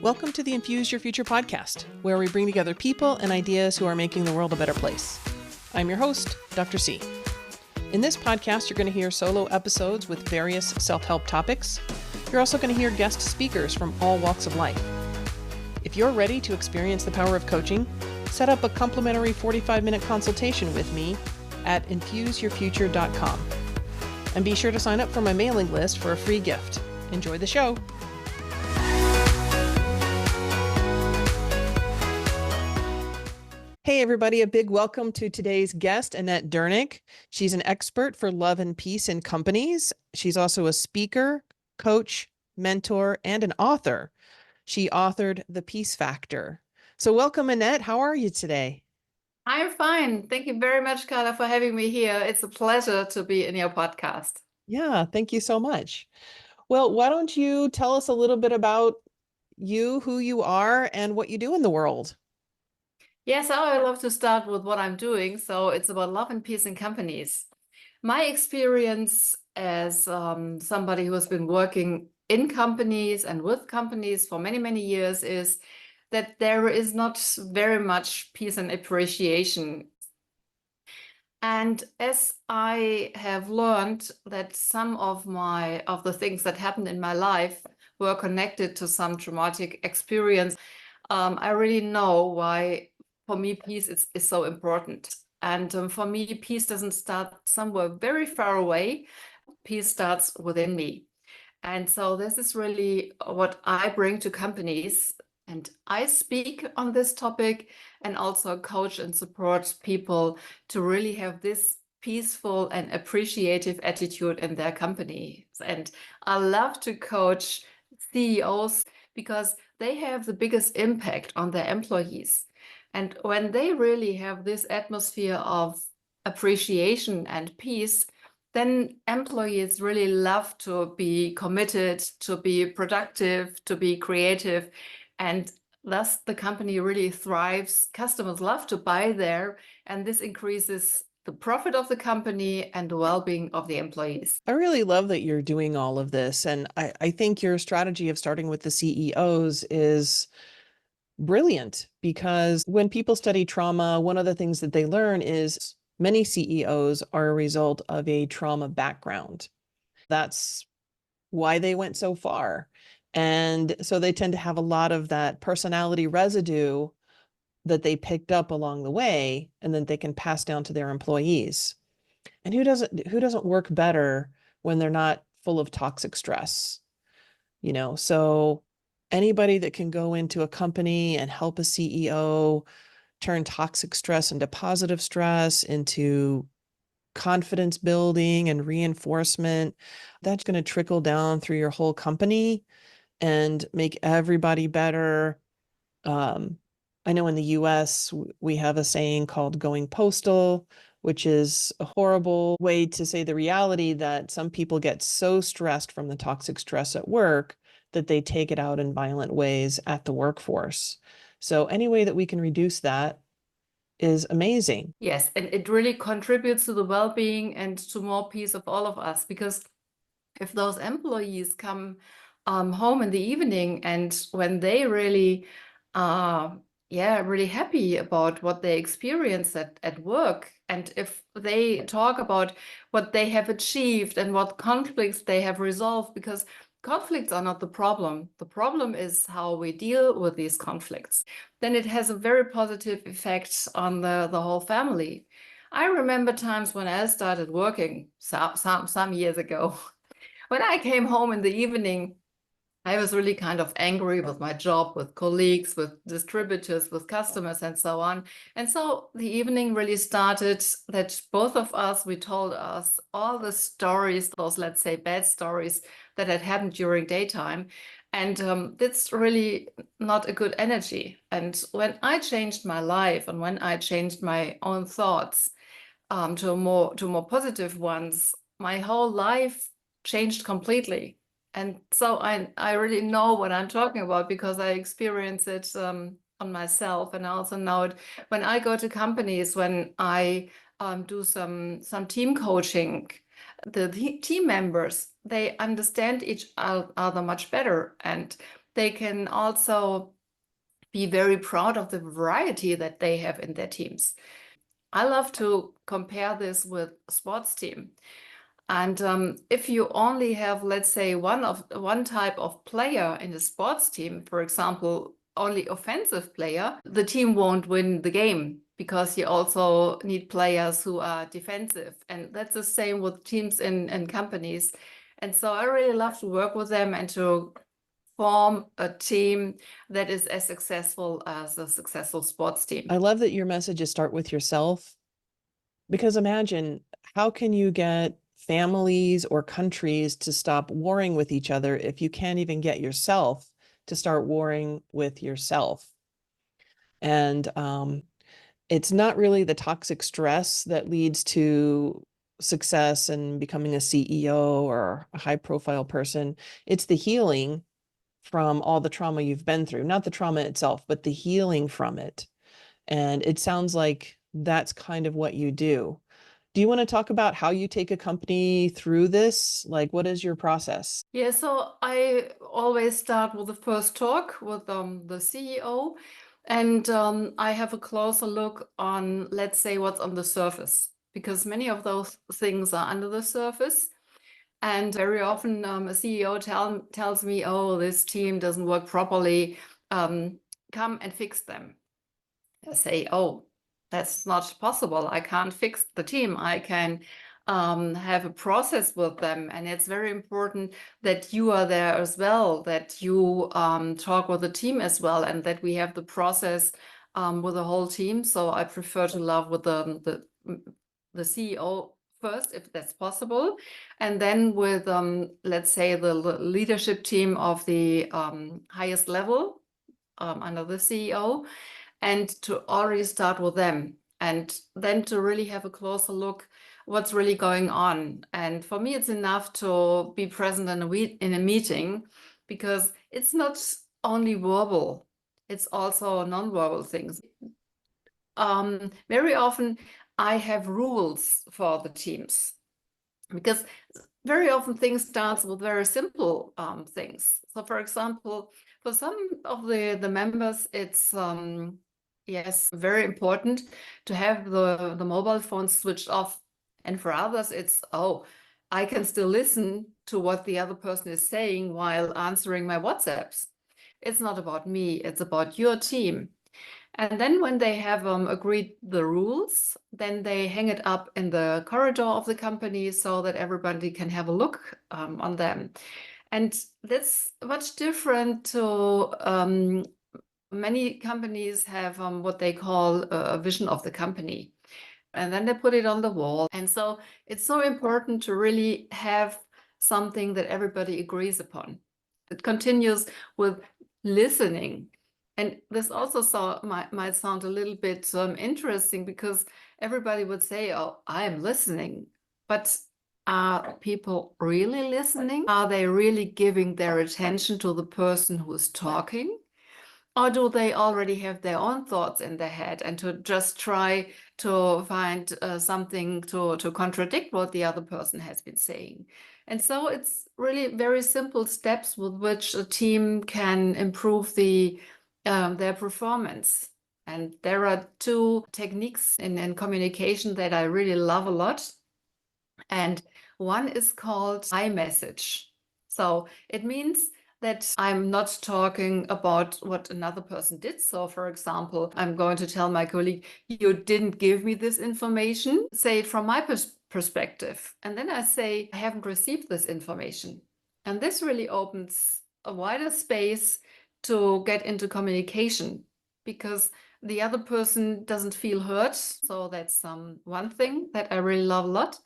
Welcome to the Infuse Your Future podcast, where we bring together people and ideas who are making the world a better place. I'm your host, Dr. C. In this podcast, you're going to hear solo episodes with various self-help topics. You're also going to hear guest speakers from all walks of life. If you're ready to experience the power of coaching, set up a complimentary 45-minute consultation with me at infuseyourfuture.com. And be sure to sign up for my mailing list for a free gift. Enjoy the show. Hey, everybody, a big welcome to today's guest, Annette Dernick. She's an expert for love and peace in companies. She's also a speaker, coach, mentor, and an author. She authored The Peace Factor. So welcome, Annette. How are you today? I'm fine. Thank you very much, Carla, for having me here. It's a pleasure to be in your podcast. Yeah, thank you so much. Well, why don't you tell us a little bit about you, who you are, and what you do in the world? Yes, I love to start with what I'm doing. So it's about love and peace in companies. My experience as somebody who has been working in companies and with companies for many, many years is that there is not very much peace and appreciation. And as I have learned that some of the things that happened in my life were connected to some traumatic experience, I really know why, for me, peace is so important. And for me, peace doesn't start somewhere very far away. Peace starts within me. And so this is really what I bring to companies. And I speak on this topic and also coach and support people to really have this peaceful and appreciative attitude in their companies. And I love to coach CEOs because they have the biggest impact on their employees. And when they really have this atmosphere of appreciation and peace, then employees really love to be committed, to be productive, to be creative, and thus the company really thrives. Customers love to buy there, and this increases the profit of the company and the well-being of the employees. I really love that you're doing all of this. And I think your strategy of starting with the CEOs is brilliant, because when people study trauma, one of the things that they learn is many CEOs are a result of a trauma background. That's why they went so far. And so they tend to have a lot of that personality residue that they picked up along the way, and then they can pass down to their employees. And who doesn't work better when they're not full of toxic stress? So anybody that can go into a company and help a CEO turn toxic stress into positive stress, into confidence building and reinforcement, that's going to trickle down through your whole company and make everybody better. I know in the US, we have a saying called going postal, which is a horrible way to say the reality that some people get so stressed from the toxic stress at work that they take it out in violent ways at the workforce. So any way that we can reduce that is amazing. Yes, and it really contributes to the well-being and to more peace of all of us, because if those employees come home in the evening and when they really really happy about what they experienced at work, and if they talk about what they have achieved and what conflicts they have resolved, because conflicts are not the problem. The problem is how we deal with these conflicts. Then it has a very positive effect on the whole family. I remember times when I started working some years ago. When I came home in the evening, I was really kind of angry with my job, with colleagues, with distributors, with customers, and so on. And so the evening really started that both of us, we told us all the stories, those, let's say, bad stories that had happened during daytime. And that's really not a good energy. And when I changed my life and when I changed my own thoughts to more positive ones, my whole life changed completely. And so I really know what I'm talking about because I experience it on myself. And I also know it when I go to companies, when I do some team coaching. The team members, they understand each other much better. And they can also be very proud of the variety that they have in their teams. I love to compare this with a sports team. And if you only have, let's say, one type of player in a sports team, for example, only offensive player, the team won't win the game because you also need players who are defensive. And that's the same with teams in companies. And so I really love to work with them and to form a team that is as successful as a successful sports team. I love that your messages start with yourself, because imagine, how can you get families or countries to stop warring with each other if you can't even get yourself to start warring with yourself? And it's not really the toxic stress that leads to success and becoming a CEO or a high profile person. It's the healing from all the trauma you've been through, not the trauma itself, but the healing from it. And it sounds like that's kind of what you do. Do you want to talk about how you take a company through this? Like, what is your process? Yeah, so I always start with the first talk with the CEO, and I have a closer look on, let's say, what's on the surface, because many of those things are under the surface. And very often a CEO tells me, oh, this team doesn't work properly, come and fix them. I say, oh, that's not possible. I can't fix the team. I can have a process with them. And it's very important that you are there as well, that you talk with the team as well, and that we have the process with the whole team. So I prefer to love with the CEO first, if that's possible. And then with, let's say, the leadership team of the highest level under the CEO, and to already start with them, and then to really have a closer look what's really going on. And for me, it's enough to be present in a meeting, because it's not only verbal, it's also non-verbal things. Very often I have rules for the teams, because very often things start with very simple things. So for example, for some of the members, it's yes, very important to have the mobile phone switched off. And for others, it's, oh, I can still listen to what the other person is saying while answering my WhatsApps. It's not about me, it's about your team. And then when they have agreed the rules, then they hang it up in the corridor of the company so that everybody can have a look on them. And that's much different to many companies have what they call a vision of the company. And then they put it on the wall. And so it's so important to really have something that everybody agrees upon. It continues with listening. And this also might sound a little bit interesting, because everybody would say, oh, I'm listening. But are people really listening? Are they really giving their attention to the person who's talking? Or do they already have their own thoughts in their head and to just try to find something to contradict what the other person has been saying? And so it's really very simple steps with which a team can improve their performance. And there are two techniques in communication that I really love a lot. And one is called iMessage. So it means that I'm not talking about what another person did. So for example, I'm going to tell my colleague, you didn't give me this information. Say it from my perspective. And then I say, I haven't received this information. And this really opens a wider space to get into communication, because the other person doesn't feel hurt. So that's one thing that I really love a lot.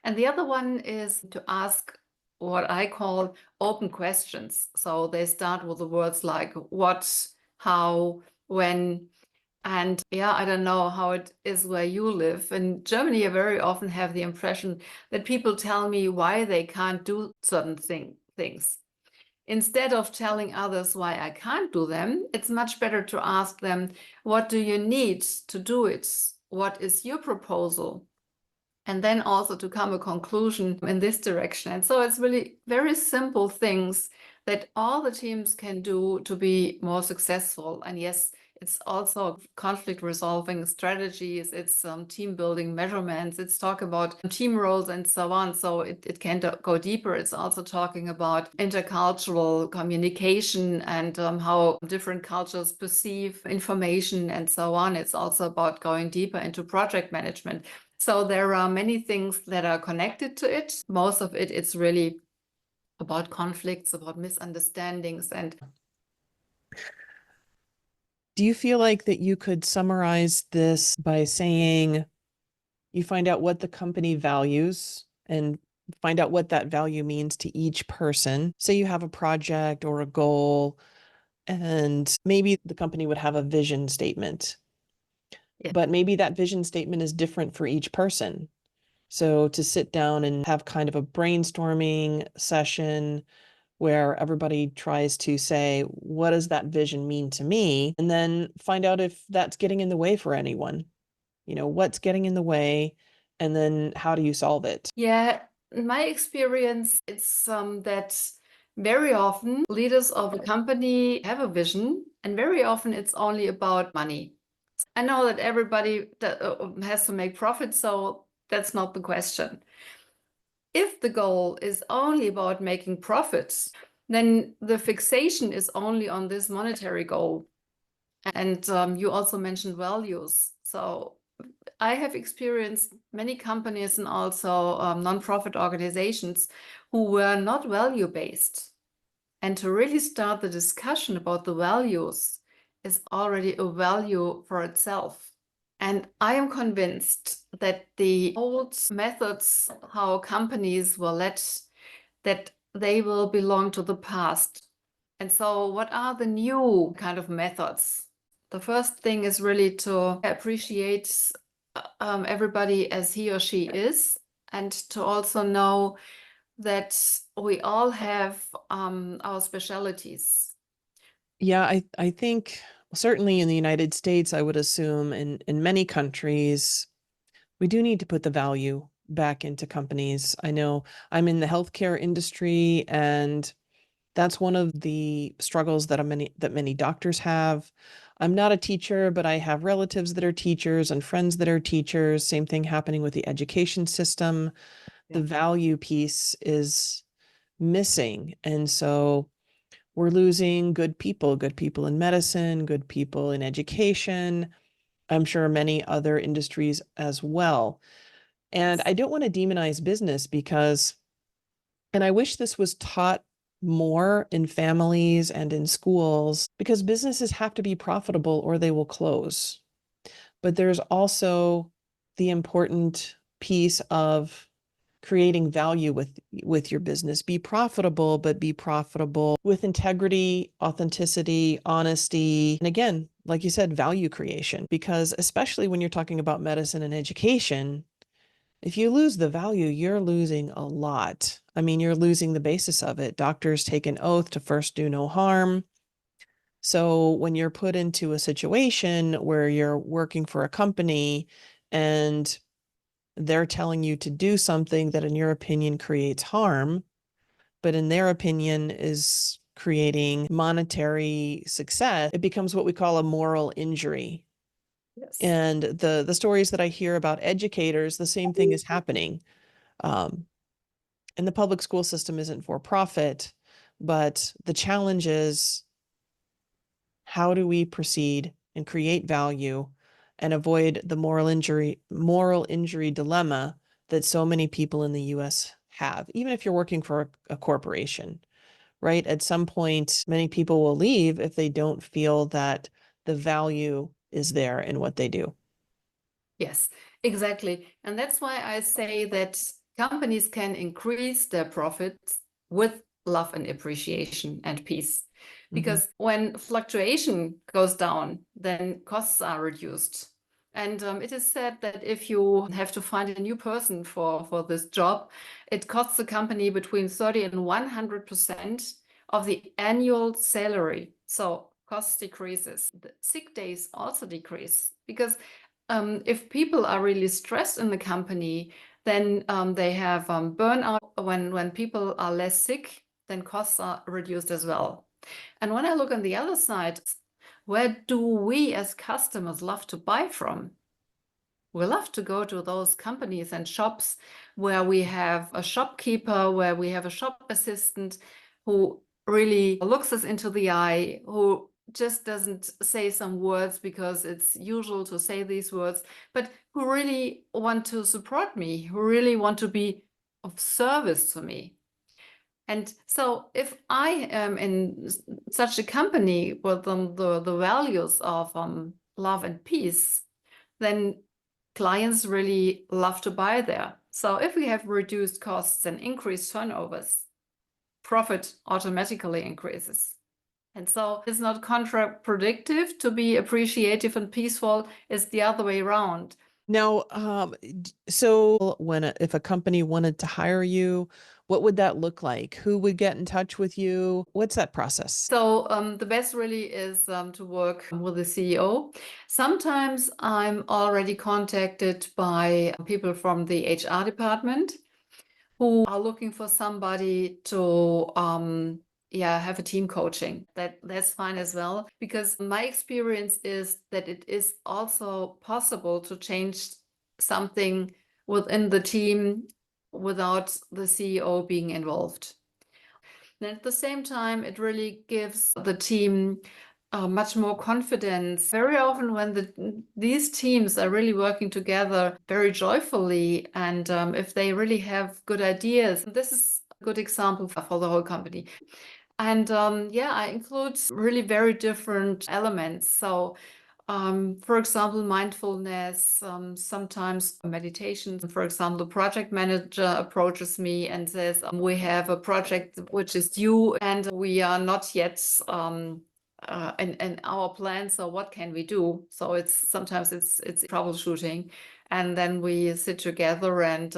And the other one is to ask what I call open questions. So they start with the words like what, how, when. And yeah, I don't know how it is where you live. In Germany, I very often have the impression that people tell me why they can't do certain things. Instead of telling others why I can't do them, it's much better to ask them, what do you need to do it? What is your proposal? and then also to come a conclusion in this direction. And so it's really very simple things that all the teams can do to be more successful. And yes, it's also conflict resolving strategies, it's team building measurements, it's talk about team roles and so on. So it can go deeper. It's also talking about intercultural communication and how different cultures perceive information and so on. It's also about going deeper into project management. So there are many things that are connected to it. Most of it, it's really about conflicts, about misunderstandings. And Do you feel like that you could summarize this by saying you find out what the company values and find out what that value means to each person? Say you have a project or a goal, and maybe the company would have a vision statement, yeah. but maybe that vision statement is different for each person. So to sit down and have kind of a brainstorming session where everybody tries to say, what does that vision mean to me? And then find out if that's getting in the way for anyone. What's getting in the way? And then how do you solve it? Yeah, in my experience, it's that very often leaders of a company have a vision, and very often it's only about money. I know that everybody has to make profit, so that's not the question. If the goal is only about making profits, then the fixation is only on this monetary goal. And you also mentioned values. So I have experienced many companies and also nonprofit organizations who were not value-based. And to really start the discussion about the values is already a value for itself. And I am convinced that the old methods, how companies were led, that they will belong to the past. And so what are the new kind of methods? The first thing is really to appreciate everybody as he or she is, and to also know that we all have our specialties. Yeah, I think certainly in the United States, I would assume in many countries, we do need to put the value back into companies. I know I'm in the healthcare industry, and that's one of the struggles that many doctors have. I'm not a teacher, but I have relatives that are teachers and friends that are teachers. Same thing happening with the education system. Yeah. The value piece is missing. And so we're losing good people in medicine, good people in education. I'm sure many other industries as well. And I don't want to demonize business and I wish this was taught more in families and in schools, because businesses have to be profitable or they will close. But there's also the important piece of creating value with your business. Be profitable, but be profitable with integrity, authenticity, honesty, and again, like you said, value creation. Because especially when you're talking about medicine and education, if you lose the value, you're losing a lot. I mean, you're losing the basis of it. Doctors take an oath to first do no harm. So when you're put into a situation where you're working for a company and they're telling you to do something that in your opinion creates harm, but in their opinion is creating monetary success, it becomes what we call a moral injury. Yes. And the stories that I hear about educators, the same thing is happening. And the public school system isn't for profit, but the challenge is, how do we proceed and create value and avoid the moral injury dilemma that so many people in the US have, even if you're working for a corporation, right? At some point, many people will leave if they don't feel that the value is there in what they do. Yes, exactly. And that's why I say that companies can increase their profits with love and appreciation and peace. Because when fluctuation goes down, then costs are reduced. And it is said that if you have to find a new person for this job, it costs the company between 30 and 100% of the annual salary. So cost decreases. The sick days also decrease, because if people are really stressed in the company, Then they have burnout. When people are less sick, then costs are reduced as well. And when I look on the other side, where do we as customers love to buy from? We love to go to those companies and shops where we have a shopkeeper, where we have a shop assistant who really looks us into the eye, who just doesn't say some words because it's usual to say these words, but who really want to support me, who really want to be of service to me. And so if I am in such a company with the values of love and peace, then clients really love to buy there. So if we have reduced costs and increased turnovers, profit automatically increases. And so it's not contradictory to be appreciative and peaceful, it's the other way around. Now, so if a company wanted to hire you, what would that look like? Who would get in touch with you? What's that process? So the best really is to work with the CEO. Sometimes I'm already contacted by people from the HR department who are looking for somebody to have a team coaching. That's fine as well, because my experience is that it is also possible to change something within the team without the CEO being involved. And at the same time, it really gives the team much more confidence. Very often when these teams are really working together very joyfully, and if they really have good ideas, this is a good example for the whole company. And I include really very different elements. So for example, mindfulness, sometimes meditation. For example, the project manager approaches me and says, we have a project which is due and we are not yet in our plan. So what can we do? So sometimes it's troubleshooting. And then we sit together and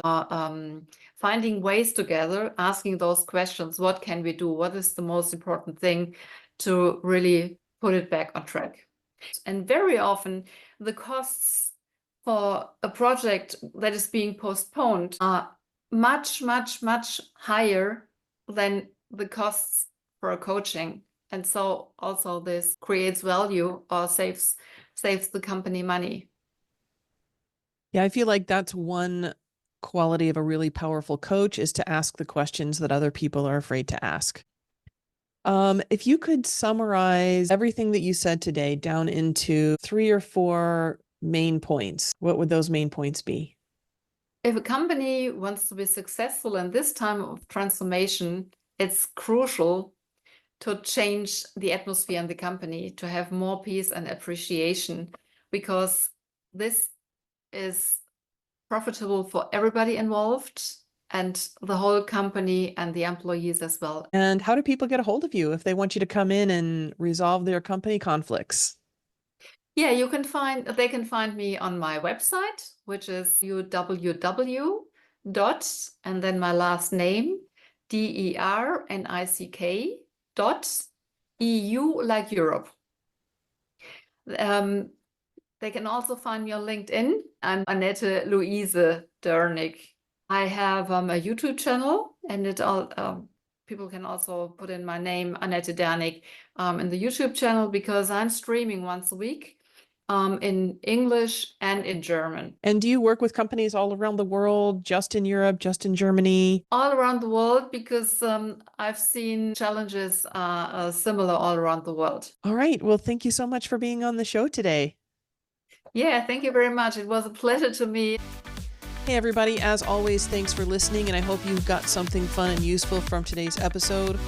finding ways together, asking those questions. What can we do? What is the most important thing to really put it back on track? And very often the costs for a project that is being postponed are much, much, much higher than the costs for a coaching. And so also this creates value or saves the company money. Yeah, I feel like that's one quality of a really powerful coach, is to ask the questions that other people are afraid to ask. If you could summarize everything that you said today down into 3 or 4 main points, what would those main points be? If a company wants to be successful in this time of transformation, it's crucial to change the atmosphere in the company, to have more peace and appreciation, because this is profitable for everybody involved and the whole company and the employees as well. And how do people get a hold of you if they want you to come in and resolve their company conflicts? Yeah, they can find me on my website, which is www. and then my last name, DERNICK.EU like Europe. They can also find me on LinkedIn. I'm Annette Louise Dernick. I have a YouTube channel, and people can also put in my name, Annette Dernick, in the YouTube channel, because I'm streaming once a week in English and in German. And do you work with companies all around the world, just in Europe, just in Germany? All around the world, because I've seen challenges similar all around the world. All right. Well, thank you so much for being on the show today. Yeah, thank you very much. It was a pleasure to me. Hey, everybody. As always, thanks for listening, and I hope you got something fun and useful from today's episode.